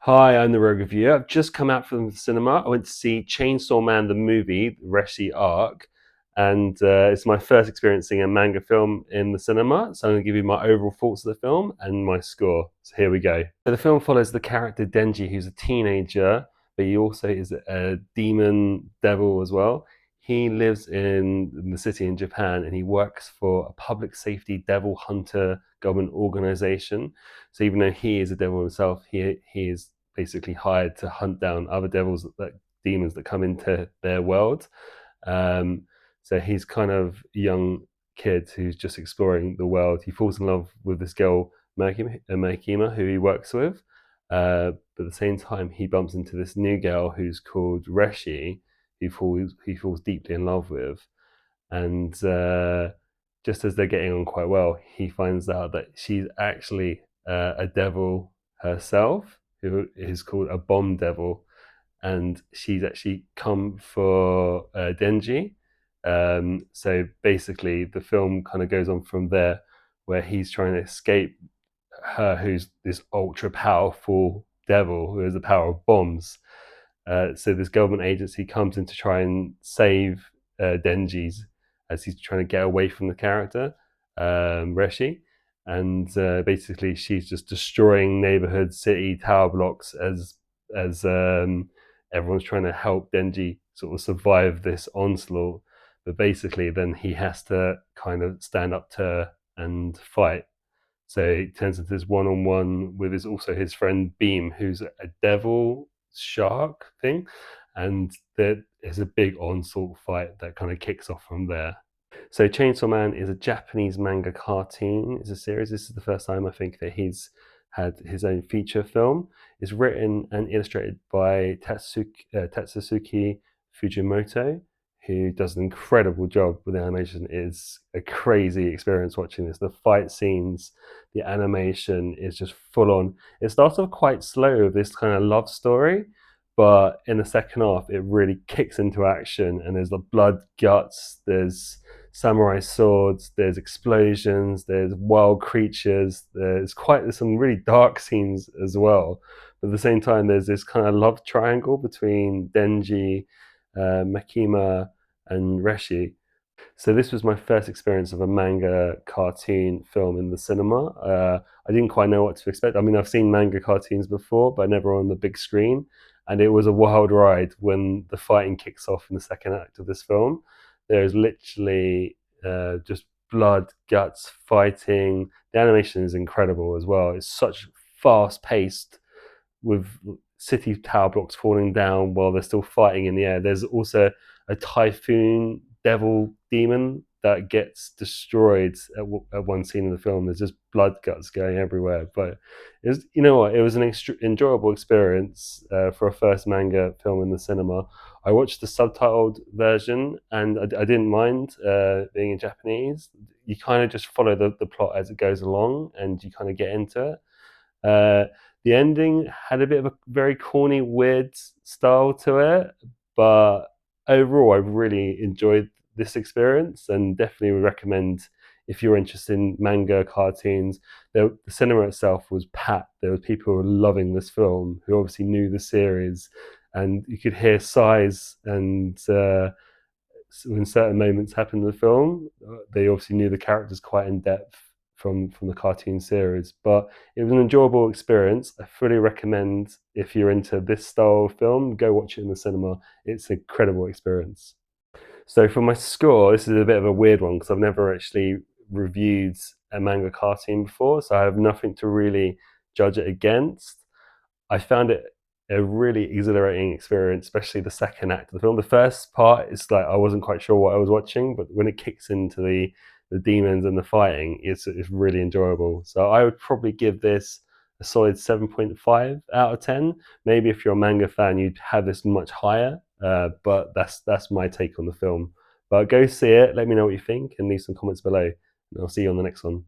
Hi, I'm the Rogue Reviewer. I've just come out from the cinema. I went to see Chainsaw Man the movie, Reze Arc, and it's my first experience seeing a manga film in the cinema. So I'm going to give you my overall thoughts of the film and my score. So here we go. So the film follows the character Denji, who's a teenager, but he also is a demon devil as well. He lives in the city in Japan, and he works for a public safety devil hunter government organization. So even though he is a devil himself, he is basically hired to hunt down other devils, demons that come into their world. Um, so he's kind of a young kid who's just exploring the world. He falls in love with this girl, Makima, who he works with. But at the same time, he bumps into this new girl who's called Reshi, who he falls deeply in love with. And just as they're getting on quite well, he finds out that she's actually a devil herself, who is called a bomb devil, and she's actually come for Denji. So basically, the film kind of goes on from there, where he's trying to escape her, who's this ultra powerful devil who has the power of bombs. So this government agency comes in to try and save Denji's as he's trying to get away from the character Reshi, and basically she's just destroying neighborhoods, city tower blocks as everyone's trying to help Denji sort of survive this onslaught. But basically, then he has to kind of stand up to her and fight. So it turns into this one-on-one with his friend Beam, who's a devil shark thing, and there is a big onslaught fight that kind of kicks off from there. So Chainsaw Man is a Japanese manga cartoon. It's a series. This is the first time I think that he's had his own feature film. It's written and illustrated by Tatsusuki Fujimoto, who does an incredible job with the animation. It's a crazy experience watching this. The fight scenes, the animation is just full on. It starts off quite slow with this kind of love story, but in the second half, it really kicks into action, and there's the blood, guts, there's samurai swords, there's explosions, there's wild creatures, there's some really dark scenes as well. But at the same time, there's this kind of love triangle between Denji, Makima, and Reshi. So this was my first experience of a manga cartoon film in the cinema. I didn't quite know what to expect. I mean, I've seen manga cartoons before, but never on the big screen. And it was a wild ride when the fighting kicks off in the second act of this film. There's literally just blood, guts, fighting. The animation is incredible as well. It's such fast paced with city tower blocks falling down while they're still fighting in the air. There's also a typhoon devil demon that gets destroyed at one scene in the film. There's just blood guts going everywhere. But it was, you know what? It was an enjoyable experience for a first manga film in the cinema. I watched the subtitled version, and I didn't mind being in Japanese. You kind of just follow the plot as it goes along, and you kind of get into it. The ending had a bit of a very corny, weird style to it, but overall, I really enjoyed this experience and definitely would recommend if you're interested in manga cartoons. The cinema itself was packed. There were people who were loving this film who obviously knew the series, and you could hear sighs and when certain moments happened in the film, they obviously knew the characters quite in depth from the cartoon series. But it was an enjoyable experience. I fully recommend if you're into this style of film, go watch it in the cinema. It's an incredible experience. So for my score, this is a bit of a weird one because I've never actually reviewed a manga cartoon before, so I have nothing to really judge it against. I found it a really exhilarating experience, especially the second act of the film. The first part is like I wasn't quite sure what I was watching, but when it kicks into the demons and the fighting, it's really enjoyable. So I would probably give this a solid 7.5 out of 10. Maybe if you're a manga fan, you'd have this much higher, but that's my take on the film. But go see it, let me know what you think, and leave some comments below. And I'll see you on the next one.